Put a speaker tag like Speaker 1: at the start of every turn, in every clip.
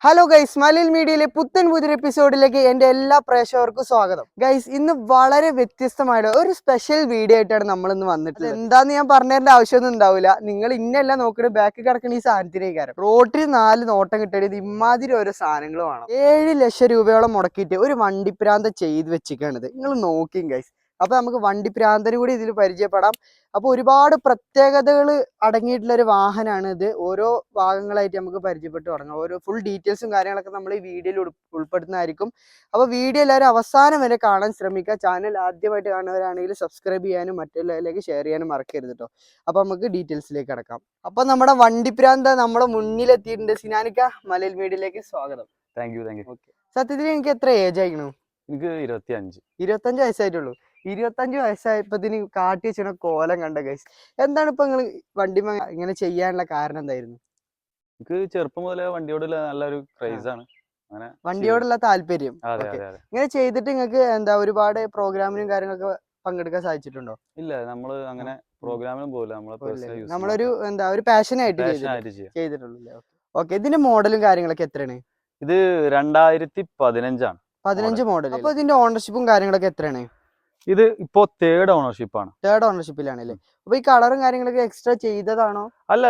Speaker 1: Hello guys, മലയാള മീഡിയയിലെ പുത്തൻ പുതിയ എപ്പിസോഡിലേക്ക് എൻ്റെ എല്ലാ പ്രേക്ഷകർക്കും സ്വാഗതം. ഗൈസ്, ഇന്ന് വളരെ വ്യത്യസ്തമായ ഒരു സ്പെഷ്യൽ വീഡിയോ ആയിട്ടാണ് നമ്മൾ ഇന്ന് വന്നിട്ടുള്ളത്. എന്താന്ന് ഞാൻ പറഞ്ഞതിന്റെ ആവശ്യമൊന്നും ഉണ്ടാവില്ല. നിങ്ങൾ ഇന്നല്ല നോക്കുന്നത്, ബാക്ക് കിടക്കുന്ന ഈ സാധനത്തിനേക്കാരം റോട്ടിൽ 4 നോട്ടം കിട്ടിയത് ഇമാതിരി ഓരോ സാധനങ്ങളുമാണ്. 7 ലക്ഷം രൂപയോളം മുടക്കിയിട്ട് ഒരു വണ്ടിപ്രാന്ത ചെയ്ത് വെച്ചിരിക്കുകയാണിത്. നിങ്ങൾ നോക്കിയും ഗൈസ്. അപ്പൊ നമുക്ക് വണ്ടിപ്രാന്തനും കൂടി ഇതിൽ പരിചയപ്പെടാം. അപ്പൊ ഒരുപാട് പ്രത്യേകതകൾ അടങ്ങിയിട്ടുള്ള ഒരു വാഹനമാണ് ഇത്. ഓരോ ഭാഗങ്ങളായിട്ട് നമുക്ക് പരിചയപ്പെട്ട് തുടങ്ങാം. ഓരോ ഫുൾ ഡീറ്റെയിൽസും കാര്യങ്ങളൊക്കെ നമ്മൾ ഈ വീഡിയോയിൽ ഉൾപ്പെടുന്നതായിരിക്കും. അപ്പോൾ വീഡിയോ എല്ലാവരും അവസാനം വരെ കാണാൻ ശ്രമിക്കുക. ചാനൽ ആദ്യമായിട്ട് കാണുന്നവരാണെങ്കിൽ സബ്സ്ക്രൈബ് ചെയ്യാനും മറ്റുള്ളവരിലേക്ക് ഷെയർ ചെയ്യാനും മറക്കരുത് കേട്ടോ. അപ്പൊ നമുക്ക് ഡീറ്റെയിൽസിലേക്ക് കിടക്കാം. അപ്പൊ നമ്മുടെ വണ്ടിപ്രാന്ത നമ്മുടെ മുന്നിലെത്തിയിട്ടുണ്ട്. സിനാനിക്ക, മലയാള മീഡിയയിലേക്ക് സ്വാഗതം.
Speaker 2: Thank you.
Speaker 1: ഓക്കെ, സത്യത്തിൽ എനിക്ക് എത്ര ഏജ് ആയിരുന്നു?
Speaker 2: എനിക്ക് 25
Speaker 1: വയസ്സായിട്ടുള്ളൂ. 25 വയസ്സായപ്പത്തിന് കാട്ടി വെച്ചിട്ട് കോലം കണ്ട ഗൈസ്. എന്താണ് ഇപ്പൊ നിങ്ങൾ വണ്ടി ഇങ്ങനെ ചെയ്യാനുള്ള കാരണം എന്തായിരുന്നു?
Speaker 2: എനിക്ക് ചെറുപ്പം മുതലേ വണ്ടിയോടുള്ള നല്ലൊരു ക്രൈസ് ആണ്. അങ്ങനെ
Speaker 1: വണ്ടിയോടുള്ള താല്പര്യം.
Speaker 2: അതെ അതെ അതെ.
Speaker 1: ഇങ്ങനെ ചെയ്തിട്ട് നിങ്ങൾക്ക് എന്താ ഒരുപാട് പ്രോഗ്രാമിനും കാര്യങ്ങളൊക്കെ പങ്കെടുക്കാൻ സാധിച്ചിട്ടുണ്ടോ?
Speaker 2: ഇല്ല, നമ്മള് അങ്ങനെ പ്രോഗ്രാമിനും പോകില്ല.
Speaker 1: നമ്മളൊരു എന്താ ഒരു പാഷനായിട്ട് ചെയ്തിട്ടുള്ളൂ. ഓക്കെ, ഇതിന്റെ മോഡലും കാര്യങ്ങളൊക്കെ എത്രയാണ്?
Speaker 2: ഇത് 2015 ആണ്.
Speaker 1: 15 മോഡൽ. അപ്പൊ ഇതിന്റെ ഓണർഷിപ്പും കാര്യങ്ങളൊക്കെ എത്രയാണ്?
Speaker 2: ഇത് ഇപ്പോ തേർഡ് ഓണർഷിപ്പ് ആണ്.
Speaker 1: തേർഡ് ഓണർഷിപ്പിലാണല്ലേ? അപ്പൊ ഈ കളറും കാര്യങ്ങളൊക്കെ എക്സ്ട്രാ ചെയ്തതാണോ?
Speaker 2: അല്ല,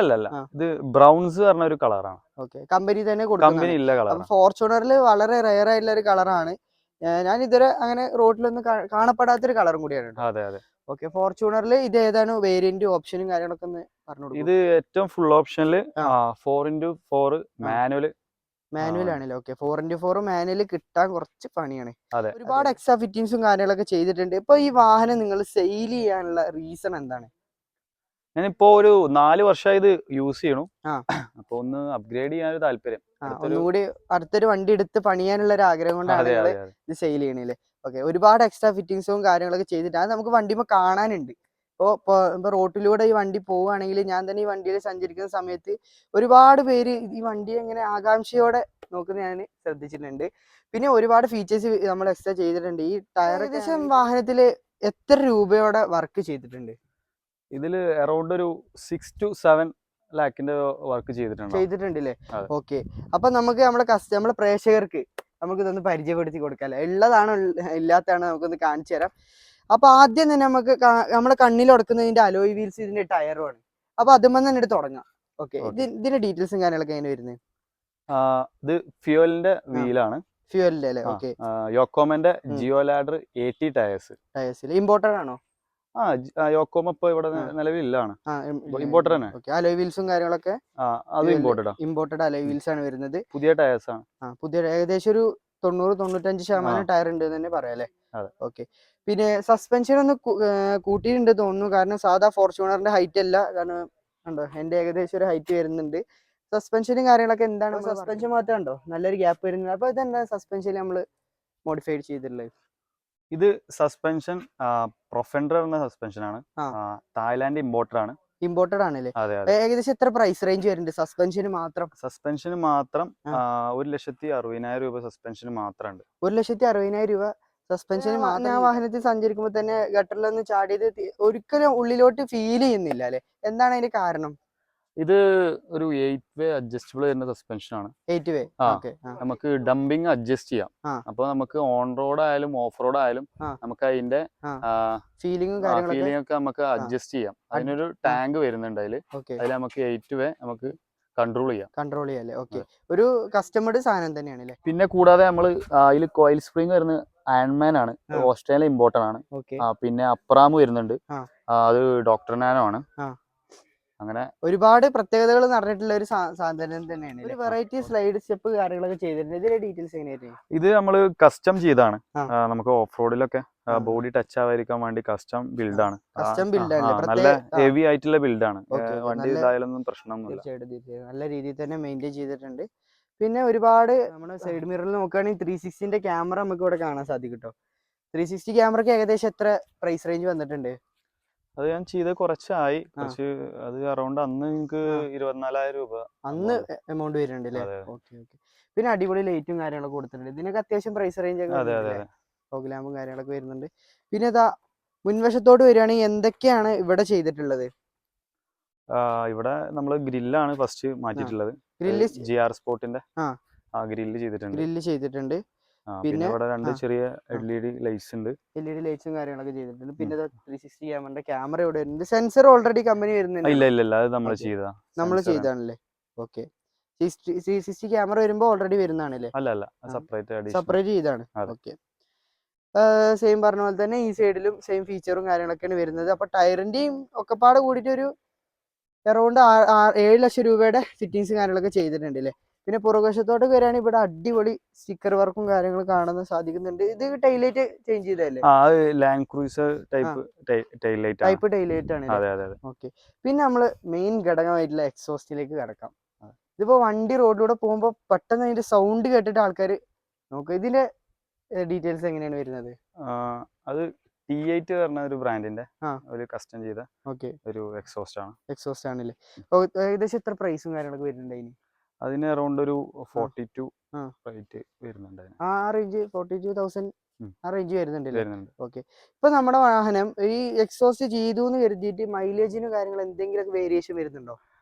Speaker 2: ഇത് ബ്രൗൺസ് പറഞ്ഞ ഒരു കളറാണ്.
Speaker 1: ഓക്കെ, കമ്പനി തന്നെ
Speaker 2: കമ്പനി ഇല്ല കളർ.
Speaker 1: ഫോർച്യൂണറിൽ വളരെ റെയർ ആയിട്ടുള്ള ഒരു കളറാണ്. ഞാൻ ഇതുവരെ അങ്ങനെ റോഡിലൊന്നും കാണപ്പെടാത്തൊരു കളറും കൂടിയാണ്.
Speaker 2: അതെ അതെ.
Speaker 1: ഓക്കെ, ഫോർച്യൂണറിൽ ഇത് ഏതാണ് വേരിയന്റ്, ഓപ്ഷനും കാര്യങ്ങളൊക്കെ ഒന്ന് പറഞ്ഞു?
Speaker 2: ഇത് ഏറ്റവും ഫുൾ ഓപ്ഷനിൽ 4x4
Speaker 1: മാനുവൽ ആണല്ലോ. ഓക്കെ, 4x4 മാനുവൽ കിട്ടാൻ കുറച്ച് പണിയാണ്. ഒരുപാട് എക്സ്ട്രാ ഫിറ്റിംഗ്സും കാര്യങ്ങളൊക്കെ ചെയ്തിട്ടുണ്ട്. ഇപ്പൊ ഈ വാഹനം നിങ്ങൾ സെയിൽ ചെയ്യാനുള്ള റീസൺ എന്താണ്?
Speaker 2: ഞാനിപ്പോ ഒരു 4 വർഷമായി ഇത് യൂസ് ചെയ്യണു. അപ്പൊ ഒന്ന് അപ്ഗ്രേഡ് ചെയ്യാൻ താല്പര്യം.
Speaker 1: ഒന്നുകൂടി അടുത്തൊരു വണ്ടി എടുത്ത് പണിയാനുള്ള ഒരു ആഗ്രഹം കൊണ്ടാണ് ഇത് സെയിൽ ചെയ്യണല്ലേ? ഓക്കെ, ഒരുപാട് എക്സ്ട്രാ ഫിറ്റിംഗ്സും കാര്യങ്ങളൊക്കെ ചെയ്തിട്ട് അത് നമുക്ക് വണ്ടിമ കാണാനുണ്ട്. ഇപ്പൊ റോട്ടിലൂടെ ഈ വണ്ടി പോവുകയാണെങ്കിൽ, ഞാൻ തന്നെ ഈ വണ്ടിയിൽ സഞ്ചരിക്കുന്ന സമയത്ത് ഒരുപാട് പേര് ഈ വണ്ടി എങ്ങനെ ആകാംക്ഷയോടെ നോക്കുന്ന ഞാൻ ശ്രദ്ധിച്ചിട്ടുണ്ട്. പിന്നെ ഒരുപാട് ഫീച്ചേഴ്സ് നമ്മൾ എക്സ്ട്രാ ചെയ്തിട്ടുണ്ട്. ഈ ടയർ ഏകദേശം വാഹനത്തില് എത്ര രൂപയോടെ വർക്ക് ചെയ്തിട്ടുണ്ട്?
Speaker 2: ഇതില് അറൗണ്ട് ഒരു 6 to 7 ലാഖിന്റെ വർക്ക് ചെയ്തിട്ടുണ്ടല്ലേ?
Speaker 1: ഓക്കെ, അപ്പൊ നമുക്ക് നമ്മുടെ പ്രേക്ഷകർക്ക് നമുക്ക് ഇതൊന്ന് പരിചയപ്പെടുത്തി കൊടുക്കാല്ലേ? ഉള്ളതാണോ ഇല്ലാത്തതാണോ നമുക്കൊന്ന് കാണിച്ചു തരാം. അപ്പൊ ആദ്യം തന്നെ നമുക്ക് നമ്മുടെ കണ്ണിൽ ഉടക്കുന്നതിന്റെ അലോയ് വീൽസ്, ഇതിന്റെ ടയറുമാണ്. അപ്പൊ അതുമ്പോൾ തന്നെ തുടങ്ങാം. ഓക്കെ, ഇതിന്റെ ഡീറ്റെയിൽസും കാര്യങ്ങളൊക്കെ എങ്ങനെ വരുന്നത്?
Speaker 2: ഇത് ഫ്യൂവലിന്റെ വീലാണ്.
Speaker 1: ഫ്യൂവലിന്റെ അല്ലേ? ഓക്കെ,
Speaker 2: യോക്കോമന്റെ ജിയോ ലാഡർ 80 ടയേഴ്സ്.
Speaker 1: ഇമ്പോർട്ടഡ് ആണോ?
Speaker 2: യോക്കോമ ഇപ്പൊ ഇവിടെ നിലവിലാണ്. ഇമ്പോർട്ടഡ് തന്നെ.
Speaker 1: അലോയ് വീൽസും കാര്യങ്ങളൊക്കെ ഇമ്പോർട്ടഡ് അലോയ് വീൽസ് ആണ് വരുന്നത്.
Speaker 2: പുതിയ ടയേഴ്സ് ആണ്.
Speaker 1: പുതിയ ഏകദേശം ഒരു 90-95% ടയർ ഉണ്ട് എന്ന് തന്നെ പറയാം അല്ലേ? ഓക്കെ, പിന്നെ സസ്പെൻഷൻ ഒന്ന് കൂട്ടിയിട്ടുണ്ട് തോന്നുന്നു. കാരണം സാധാ ഫോർച്യൂണറിന്റെ ഹൈറ്റ് അല്ല. കാരണം ഉണ്ടോ, എന്റെ ഏകദേശം ഒരു ഹൈറ്റ് വരുന്നുണ്ട്. സസ്പെൻഷനും കാര്യങ്ങളൊക്കെ എന്താണ്? സസ്പെൻഷൻ മാത്രം ഉണ്ടോ നല്ലൊരു ഗ്യാപ്പ് വരുന്നത്? അപ്പൊ ഇതെന്താ സസ്പെൻഷൻ നമ്മൾ മോഡിഫൈഡ് ചെയ്തിട്ടുള്ളത്?
Speaker 2: ഇത് സസ്പെൻഷൻ പ്രൊഫൻഡർ എന്ന സസ്പെൻഷൻ ആണ്. തായ്ലാൻഡ് ഇമ്പോർട്ടഡ് ആണല്ലേ? ഏകദേശം എത്ര പ്രൈസ് റേഞ്ച് വരുന്നുണ്ട് സസ്പെൻഷന് മാത്രം? 1,60,000 രൂപ സസ്പെൻഷന് മാത്രം ഉണ്ട്.
Speaker 1: 1,60,000 രൂപ സസ്പെൻഷന് മാത്രം. ഞാൻ വാഹനത്തിൽ സഞ്ചരിക്കുമ്പോൾ തന്നെ ഗട്ടറിലൊന്ന് ചാടിയത് ഒരിക്കലും ഉള്ളിലോട്ട് ഫീൽ ചെയ്യുന്നില്ല അല്ലെ? എന്താണ് അതിന്റെ കാരണം?
Speaker 2: ഇത് ഒരു 8 വേ അഡ്ജസ്റ്റബിൾ വരുന്ന സസ്പെൻഷൻ ആണ്.
Speaker 1: 8 വേ.
Speaker 2: നമുക്ക് ഡംപിങ് അഡ്ജസ്റ്റ് ചെയ്യാം. അപ്പൊ നമുക്ക് ഓൺ റോഡ് ആയാലും ഓഫ് റോഡ് ആയാലും നമുക്ക് അതിന്റെ ഫീലിംഗ് ഒക്കെ നമുക്ക് അഡ്ജസ്റ്റ് ചെയ്യാം. അതിനൊരു ടാങ്ക് വരുന്നുണ്ട്. അതിൽ നമുക്ക് 8 വേ നമുക്ക് കൺട്രോൾ ചെയ്യാം
Speaker 1: അല്ലേ? ഓക്കെ, ഒരു കസ്റ്റമർഡ് സാധനം തന്നെയാണ്.
Speaker 2: പിന്നെ കൂടാതെ നമ്മൾ അതിൽ കോയിൽ സ്പ്രിംഗ് വരുന്ന അയൺമാൻ ആണ്. ഓസ്ട്രേലിയ ഇമ്പോർട്ടഡ് ആണ്. പിന്നെ അപ്രാം വരുന്നുണ്ട്. അത് ഡോക്ടർ നാനോ ആണ്. അങ്ങനെ ഒരുപാട്
Speaker 1: പ്രത്യേകതകൾ നടന്നിട്ടുള്ള ഒരു സാധനം തന്നെയാണ്. ഒരു വെറൈറ്റി സ്ലൈഡ് സ്റ്റെപ്പ് കാര്യങ്ങളൊക്കെ ചെയ്തിട്ടുണ്ട്. ഇതിന്റെ ഡീറ്റെയിൽസ് എങ്ങനെയായിരുന്നു?
Speaker 2: ഇത് നമ്മൾ കസ്റ്റം ചെയ്താണ്. നമുക്ക് ഓഫ് റോഡിലൊക്കെ ബോഡി ടച്ച് ആവാതിരിക്കാൻ വേണ്ടി കസ്റ്റം ബിൽഡാണ്. നല്ല ഹെവി ആയിട്ടുള്ള ബിൽഡാണ്. വണ്ടി ഇതായാലൊന്നും പ്രശ്നമൊന്നുമില്ല.
Speaker 1: നല്ല രീതിയിൽ തന്നെ മെയിൻറ്റെയിൻ ചെയ്തിട്ടുണ്ട്. പിന്നെ ഒരുപാട് നമ്മുടെ സൈഡ് മിററിൽ നോക്കുകയാണെങ്കിൽ 360ന്റെ ക്യാമറ നമുക്ക് ഇവിടെ കാണാൻ സാധിക്കും കേട്ടോ. 360 ക്യാമറയ്ക്ക് ഏകദേശം എത്ര പ്രൈസ് റേഞ്ച് വന്നിട്ടുണ്ട്?
Speaker 2: അത് ഞാൻ ചെയ്ത് കുറച്ചായി. അത് അറൗണ്ട് അന്ന് നിങ്ങൾക്ക് 24,000 രൂപ
Speaker 1: അന്ന് എമൗണ്ട് വരുന്നുണ്ട് അല്ലേ? ഓക്കെ. പിന്നെ അടിപൊളി ലൈറ്റും കാര്യങ്ങളൊക്കെ കൊടുത്തിട്ടുണ്ട്. ഇതിനൊക്കെ അത്യാവശ്യം പ്രൈസ് റേഞ്ച് ഒക്കെ പ്രോഗ്രാമും കാര്യങ്ങളൊക്കെ വരുന്നുണ്ട്. പിന്നെ ഇതാ മുൻവശത്തോട് വരികയാണെങ്കിൽ എന്തൊക്കെയാണ് ഇവിടെ ചെയ്തിട്ടുള്ളത്?
Speaker 2: ഇവിടെ നമ്മള് ഗ്രില്ലാണ് ഫസ്റ്റ് മാറ്റിയിട്ടുള്ളത്. GR സ്പോർട്ടിന്റെ ഗ്രില്ല് ചെയ്തിട്ടുണ്ട്.
Speaker 1: ഗ്രില്ല് ചെയ്തിട്ടുണ്ട്.
Speaker 2: പിന്നെ ഇവിടെ 2 ചെറിയ LED ലൈറ്റ്സ് ഉണ്ട്.
Speaker 1: LED ലൈറ്റ്സും കാര്യങ്ങളൊക്കെ ചെയ്തിട്ടുണ്ട്. പിന്നെ 360 ക്യാമറയുടെ ക്യാമറ ഇവിടെ ഉണ്ട്. സെൻസർ ഓൾറെഡി കമ്പനി വരുന്നുണ്ട്.
Speaker 2: ഇല്ല അത് നമ്മൾ
Speaker 1: ചെയ്താണല്ലേ. ഓക്കെ. 360 ക്യാമറ വരുമ്പോൾ ഓൾറെഡി വരുന്നതാണല്ലേ?
Speaker 2: അല്ല
Speaker 1: സെപ്പറേറ്റ് ചെയ്താണ്. ഓക്കെ. സെയിം പറഞ്ഞ പോലെ തന്നെ ഈ സൈഡിലും സെയിം ഫീച്ചറും കാര്യങ്ങളൊക്കെയാണ് വരുന്നത്. അപ്പൊ ടയറിന്റെയും ഒക്കെ പാടെ കൂടിയിട്ട് ഒരു അറൗണ്ട് 7 ലക്ഷം രൂപയുടെ ഫിറ്റിങ്സും കാര്യങ്ങളൊക്കെ ചെയ്തിട്ടുണ്ട് അല്ലേ? പിന്നെ പുറകുവശത്തോട്ട് വരികയാണെങ്കിൽ ഇവിടെ അടിപൊളി സ്റ്റിക്കർ വർക്കും കാര്യങ്ങളും കാണാൻ സാധിക്കുന്നുണ്ട്. ഇത് ടൈലൈറ്റ് ചേഞ്ച് ചെയ്തല്ലേ?
Speaker 2: ലാൻഡ് ക്രൂസർ ടൈപ്പ്
Speaker 1: ടൈലൈറ്റ് ആണ്. ഓക്കെ. പിന്നെ നമ്മള് മെയിൻ ഘടകമായിട്ടുള്ള എക്സോസ്റ്റിലേക്ക് കിടക്കാം. ഇതിപ്പോ വണ്ടി റോഡിലൂടെ പോകുമ്പോൾ പെട്ടെന്ന് അതിന്റെ സൗണ്ട് കേട്ടിട്ട് ആൾക്കാർ നോക്കുക. ഇതിന്റെ ഡീറ്റെയിൽസ് എങ്ങനെയാണ് വരുന്നത്?
Speaker 2: അത് T8 പറഞ്ഞ ഒരു ബ്രാൻഡിന്റെ ഒരു കസ്റ്റം ചെയ്ത ഒരു എക്സോസ്റ്റ്
Speaker 1: ആണല്ലേ? ഏകദേശം എത്ര പ്രൈസും കാര്യങ്ങളൊക്കെ വരുന്നുണ്ട് അതിന്?
Speaker 2: അതിന് അറൗണ്ട് ഒരു 42 റേറ്റ് വരുന്നുണ്ട്.
Speaker 1: ആ റേഞ്ച് 42,000 ആ റേഞ്ച് വരുന്നുണ്ടല്ലേ? ഓക്കെ. ഇപ്പൊ നമ്മുടെ വാഹനം ഈ എക്സോസ്റ്റ് ചെയ്തു എന്ന് കരുതിയിട്ട് മൈലേജിനും കാര്യങ്ങൾ എന്തെങ്കിലും വേരിയേഷൻ വരുന്നുണ്ടോ?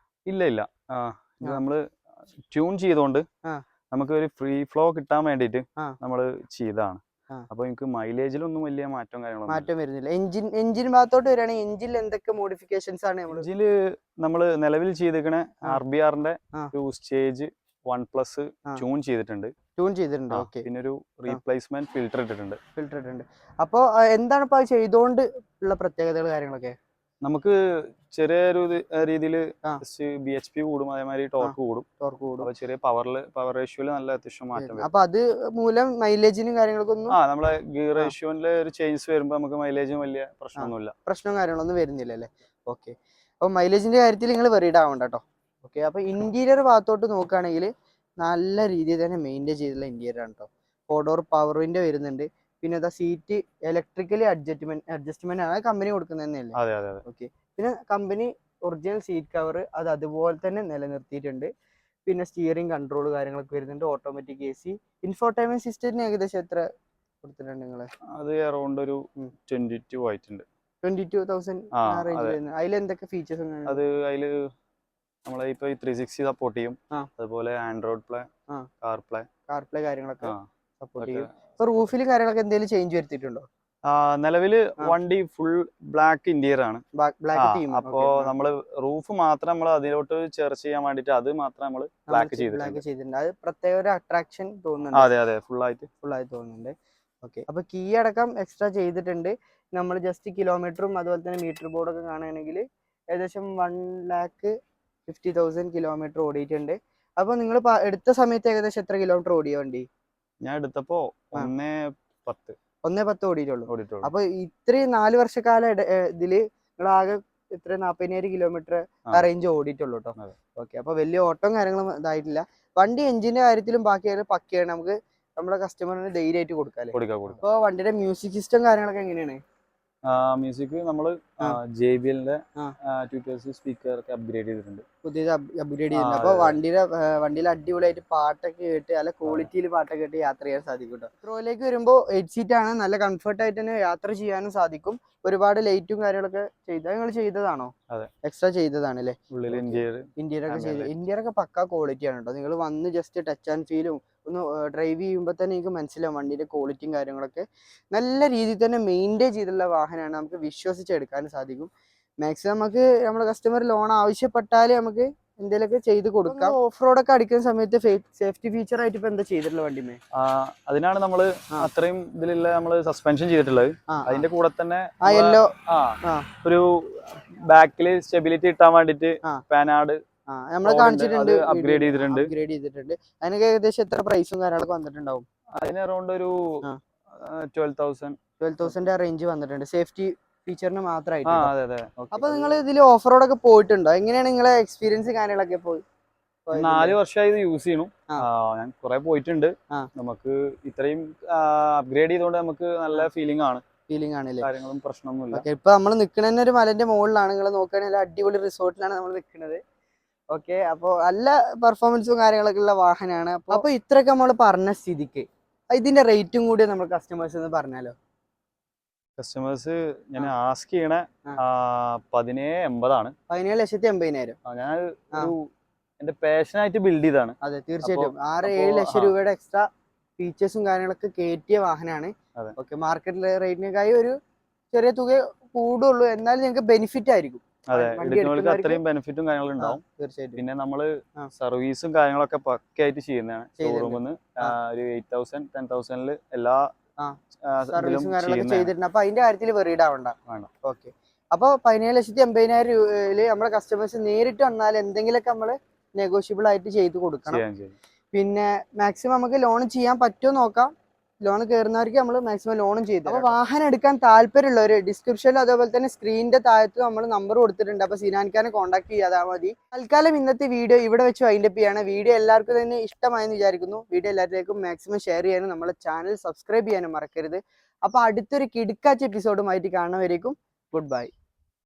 Speaker 2: ഇല്ല. നമ്മള് ട്യൂൺ ചെയ്തോണ്ട് നമുക്ക് ഒരു ഫ്രീ ഫ്ലോ കിട്ടാൻ വേണ്ടിയിട്ട് നമ്മൾ ചെയ്താണ്. അപ്പൊ എനിക്ക് മൈലേജിലൊന്നും വലിയ മാറ്റം
Speaker 1: വരുന്നില്ല. എഞ്ചിൻ ഭാഗത്തോട്ട് വരികയാണെങ്കിൽ എഞ്ചിനിൽ എന്തൊക്കെ മോഡിഫിക്കേഷൻസ് ആണ്?
Speaker 2: എഞ്ചിനില് നമ്മള് നിലവിൽ ചെയ്തിരിക്കണ RBRന്റെ ഒരു സ്റ്റേജ് 1+ ട്യൂൺ ചെയ്തിട്ടുണ്ട്. പിന്നെ ഒരു റീപ്ലേസ്മെന്റ് ഫിൽറ്റർ ഇട്ടിട്ടുണ്ട്.
Speaker 1: അപ്പൊ എന്താണ് ഇപ്പൊ ചെയ്തോണ്ട് ഉള്ള പ്രത്യേകതകൾ കാര്യങ്ങളൊക്കെ?
Speaker 2: നമുക്ക് ചെറിയൊരു രീതിയിൽ BHP കൂടും, അതേമാതിരി ടോർക്ക് കൂടും. അപ്പൊ ചെറിയ പവർ റേഷ്യോയില് നല്ല അത്യാവശ്യം മാറ്റം വരും.
Speaker 1: അപ്പൊ അത് മൂലം മൈലേജിനും കാര്യങ്ങൾക്കൊന്നും
Speaker 2: നമ്മളെ ഗിയർ റേഷ്യോയിലെ ഒരു ചേഞ്ച് വരുമ്പോ നമുക്ക് മൈലേജും വലിയ പ്രശ്നം
Speaker 1: കാര്യങ്ങളൊന്നും വരുന്നില്ല അല്ലേ? ഓക്കെ. അപ്പൊ മൈലേജിന്റെ കാര്യത്തിൽ നിങ്ങൾ വെറീഡ് ആവണ്ട കേട്ടോ. ഓക്കെ. അപ്പൊ ഇന്റീരിയർ ഭാഗത്തോട്ട് നോക്കുകയാണെങ്കിൽ നല്ല രീതിയിൽ തന്നെ മെയിൻറ്റെയിൻ ചെയ്തിട്ടുള്ള ഇന്റീരിയർ ആണ് കേട്ടോ. 4 ഡോർ പവർ വിൻഡോ വരുന്നുണ്ട്. പിന്നെ സീറ്റ് ഇലക്ട്രിക്കലി അഡ്ജസ്റ്റ്മെന്റ് ആണ് കമ്പനി കൊടുക്കുന്നത്. ഓക്കെ. പിന്നെ കമ്പനി ഒറിജിനൽ സീറ്റ് കവർ അത് അതുപോലെ തന്നെ നിലനിർത്തിയിട്ടുണ്ട്. പിന്നെ സ്റ്റിയറിംഗ് കൺട്രോൾ കാര്യങ്ങളൊക്കെ വരുന്നുണ്ട്. Automatic AC. ഇൻഫോർടൈൻമെന്റ് സിസ്റ്റത്തിന് ഏകദേശം എത്ര കൊടുത്തിട്ടുണ്ട് നിങ്ങള്?
Speaker 2: അത് അറൗണ്ട് ഒരു 22 ആയിട്ടുണ്ട്.
Speaker 1: 22,000 അതിൽ എന്തൊക്കെ ഫീച്ചേഴ്സ്?
Speaker 2: അതില് നമ്മളെ ഇപ്പൊ 360 സപ്പോർട്ട് ചെയ്യും. അതുപോലെ ആൻഡ്രോയിഡ് പ്ലേ, കാർപ്ലേ
Speaker 1: കാര്യങ്ങളൊക്കെ സപ്പോർട്ട് ചെയ്യും. ഇപ്പൊ റൂഫിലും കാര്യങ്ങളൊക്കെ എന്തെങ്കിലും ചേഞ്ച് വരുത്തിയിട്ടുണ്ടോ?
Speaker 2: നിലവില് വണ്ടി ഫുൾ ബ്ലാക്ക് ഇന്റീരിയർ ആണ്. അപ്പോ നമ്മള് റൂഫ് മാത്രം നമ്മൾ അതിലോട്ട് ചേർച്ച് ചെയ്യാൻ വേണ്ടിട്ട് അത് മാത്രം നമ്മൾ ബ്ലാക്ക് ചെയ്തിട്ടുണ്ട്.
Speaker 1: അത് പ്രത്യേക ഒരു അട്രാക്ഷൻ തോന്നുന്നുണ്ട്.
Speaker 2: അതെ ഫുൾ ആയിട്ട്
Speaker 1: തോന്നുന്നുണ്ട്. ഓക്കെ. അപ്പൊ കീ അടക്കം എക്സ്ട്രാ ചെയ്തിട്ടുണ്ട്. നമ്മൾ ജസ്റ്റ് കിലോമീറ്ററും അതുപോലെ തന്നെ മീറ്റർ ബോർഡൊക്കെ കാണുകയാണെങ്കിൽ ഏകദേശം 1,50,000 കിലോമീറ്റർ ഓടിയിട്ടുണ്ട്. അപ്പൊ നിങ്ങൾ എടുത്ത സമയത്ത് ഏകദേശം എത്ര കിലോമീറ്റർ ഓടിയ വണ്ടി?
Speaker 2: ഞാൻ എടുത്തപ്പോ
Speaker 1: 1,10 ഓടിയിട്ടുള്ളൂ. അപ്പൊ ഇത്രയും 4 വർഷക്കാലം ഇതില് നിങ്ങൾ ആകെ എത്ര 40,000 കിലോമീറ്റർ ആ റേഞ്ച് ഓടിയിട്ടുള്ളൂ കേട്ടോ. ഓക്കെ. അപ്പൊ വലിയ ഓട്ടവും കാര്യങ്ങളും ഇതായിട്ടില്ല. വണ്ടി എഞ്ചിന്റെ കാര്യത്തിലും ബാക്കി പക്കയാണ്. നമുക്ക് നമ്മുടെ കസ്റ്റമറിന് ധൈര്യമായിട്ട് കൊടുക്കാം. അപ്പൊ വണ്ടിയുടെ മ്യൂസിക് സിസ്റ്റം കാര്യങ്ങളൊക്കെ എങ്ങനെയാണ്?
Speaker 2: മ്യൂസിക് നമ്മള് JBLന്റെ 220 സ്പീക്കർ ഒക്കെ അപ്ഗ്രേഡ് ചെയ്തിട്ടുണ്ട്.
Speaker 1: അപ്പൊ വണ്ടിയിൽ അടിപൊളിയായിട്ട് പാട്ടൊക്കെ കേട്ട് നല്ല ക്വാളിറ്റിയിൽ പാട്ടൊക്കെ കേട്ട് യാത്ര ചെയ്യാൻ സാധിക്കും കേട്ടോ. പ്രോയിലേക്ക് വരുമ്പോൾ 8 സീറ്റ് ആണ്. നല്ല കംഫർട്ട് ആയിട്ട് തന്നെ യാത്ര ചെയ്യാനും സാധിക്കും. ഒരുപാട് ലൈറ്റും കാര്യങ്ങളൊക്കെ നിങ്ങൾ ചെയ്തതാണോ? എക്സ്ട്രാ ചെയ്തതാണ് അല്ലേ? ഇന്റീരിയർ ഒക്കെ പക്കാ ക്വാളിറ്റി ആണ് കേട്ടോ. നിങ്ങൾ വന്ന് ജസ്റ്റ് ടച്ച് ആൻഡ് ഫീലും ഒന്ന് ഡ്രൈവ് ചെയ്യുമ്പോൾ തന്നെ നിങ്ങൾക്ക് മനസ്സിലാവും വണ്ടിയുടെ ക്വാളിറ്റിയും കാര്യങ്ങളൊക്കെ നല്ല രീതിയിൽ തന്നെ മെയിൻറ്റെയിൻ ചെയ്തിട്ടുള്ള വാഹനമാണ്. നമുക്ക് വിശ്വസിച്ചെടുക്കാൻ സാധിക്കും. മാക്സിമം നമുക്ക് നമ്മുടെ കസ്റ്റമർ ലോൺ ആവശ്യപ്പെട്ടാൽ നമുക്ക് എന്തെങ്കിലുമൊക്കെ ചെയ്ത് കൊടുക്കാം. ഓഫ് റോഡൊക്കെ അടിക്കുന്ന സമയത്ത് സേഫ്റ്റി ഫീച്ചർ ആയിട്ട് ഇപ്പൊ എന്താ ചെയ്തിട്ടുള്ള വണ്ടിമേ?
Speaker 2: അതിനാണ് നമ്മള് അത്രയും ഇതിലുള്ള നമ്മള് സസ്പെൻഷൻ ചെയ്തിട്ടുള്ളത്. അതിന്റെ കൂടെ തന്നെ ഒരു ബാക്കില് സ്റ്റെബിലിറ്റി കിട്ടാൻ വേണ്ടിട്ട് പാനാട്
Speaker 1: നമ്മളെ കാണിച്ചിട്ടുണ്ട്,
Speaker 2: അപ്ഗ്രേഡ് ചെയ്തിട്ടുണ്ട്.
Speaker 1: അതിനൊക്കെ ഏകദേശം എത്ര പ്രൈസും കാര്യങ്ങളൊക്കെ വന്നിട്ടുണ്ടാവും?
Speaker 2: അതിന് അറൗണ്ട് ഒരു
Speaker 1: 12,000 റേഞ്ച് വന്നിട്ടുണ്ട് സേഫ്റ്റി ഫീച്ചറിന് മാത്രമായിട്ട്. അപ്പൊ നിങ്ങൾ ഇതിൽ ഓഫ് റോഡ് ഒക്കെ പോയിട്ടുണ്ടോ? എങ്ങനെയാണ് നിങ്ങളെ എക്സ്പീരിയൻസ് കാര്യങ്ങളൊക്കെ?
Speaker 2: 4 വർഷമായി ഇത് യൂസ് ചെയ്യണു. ഞാൻ കുറെ പോയിട്ടുണ്ട്. നമുക്ക് ഇത്രയും അപ്ഗ്രേഡ് ചെയ്തോണ്ട് നമുക്ക് നല്ല ഫീലിംഗ് ആണ്. കാര്യങ്ങളും പ്രശ്നമൊന്നുമില്ല.
Speaker 1: ഇപ്പൊ നമ്മൾ നിൽക്കുന്ന ഒരു മലന്റെ മുകളിലാണ്. നിങ്ങൾ നോക്കുകയാണെങ്കിൽ അടിപൊളി റിസോർട്ടിലാണ് നമ്മൾ നിൽക്കുന്നത്. ഓക്കെ. അപ്പൊ നല്ല പെർഫോമൻസും കാര്യങ്ങളൊക്കെ ഉള്ള വാഹനമാണ്. അപ്പൊ ഇത്രയൊക്കെ നമ്മൾ പറഞ്ഞ സ്ഥിതിക്ക് ഇതിന്റെ റേറ്റും കൂടി നമ്മൾ കസ്റ്റമേഴ്സ് എന്ന് പറഞ്ഞാലോ?
Speaker 2: കസ്റ്റമേഴ്സ് ഞാൻ ആസ്ക് ചെയ്യണ 17,80,000 ആണ്.
Speaker 1: 17,80,000.
Speaker 2: ഞാൻ ഒരു എന്റെ പാഷനായിട്ട് ബിൽഡ് ചെയ്താണ്.
Speaker 1: അതെ തീർച്ചയായിട്ടും 6-7 ലക്ഷം രൂപയുടെ എക്സ്ട്രാ ഫീച്ചേഴ്സും കാര്യങ്ങളൊക്കെ കയറ്റിയ വാഹനമാണ്. ഓക്കെ, മാർക്കറ്റ് റേറ്റിനേക്കായി ഒരു ചെറിയ തുക കൂടുള്ളൂ, എന്നാലും നിങ്ങൾക്ക് ബെനിഫിറ്റ് ആയിരിക്കും.
Speaker 2: അതെ, എടുക്കുന്നവർക്ക് അത്രയും ബെനിഫിറ്റും കാര്യങ്ങളും ഉണ്ടാവും.
Speaker 1: തീർച്ചയായിട്ടും.
Speaker 2: പിന്നെ നമ്മള് സർവീസും കാര്യങ്ങളൊക്കെ പക്കയായിട്ട് ചെയ്യുന്നതാണ്. ഷോറൂമിൽ നിന്ന് ഒരു 8,000 10,000 എല്ലാ
Speaker 1: സർവീസും കാര്യങ്ങളൊക്കെ ചെയ്തിട്ടുണ്ട്. അപ്പൊ അതിന്റെ കാര്യത്തിൽ വെറീഡ് ആവണ്ട. ഓക്കെ, അപ്പൊ 17,80,000 രൂപയില് നമ്മളെ കസ്റ്റമേഴ്സ് നേരിട്ട് വന്നാൽ എന്തെങ്കിലുമൊക്കെ നമ്മള് നെഗോഷ്യബിൾ ആയിട്ട് ചെയ്ത് കൊടുക്കണം. പിന്നെ മാക്സിമം നമുക്ക് ലോൺ ചെയ്യാൻ പറ്റുമോ നോക്കാം. ലോൺ കയറുന്നവർക്ക് നമ്മൾ മാക്സിമം ലോണും ചെയ്തു. അപ്പോൾ വാഹനം എടുക്കാൻ താല്പര്യമുള്ളവർ ഡിസ്ക്രിപ്ഷനിൽ അതേപോലെ തന്നെ സ്ക്രീനിന്റെ താഴത്ത് നമ്മൾ നമ്പർ കൊടുത്തിട്ടുണ്ട്. അപ്പോൾ സിനാൻഖാനെ കോൺടാക്ട് ചെയ്യാതാ മതി. തൽക്കാലം ഇന്നത്തെ വീഡിയോ ഇവിടെ വെച്ച് വൈൻഡപ്പ് ചെയ്യാണ്. വീഡിയോ എല്ലാവർക്കും തന്നെ ഇഷ്ടമായെന്ന് വിചാരിക്കുന്നു. വീഡിയോ എല്ലാവരിലേക്കും മാക്സിമം ഷെയർ ചെയ്യാനും നമ്മളെ ചാനൽ സബ്സ്ക്രൈബ് ചെയ്യാനും മറക്കരുത്. അപ്പോൾ അടുത്തൊരു കിടുക്കാച്ച എപ്പിസോഡുമായിട്ട് കാണുന്നവരേക്കും ഗുഡ് ബൈ.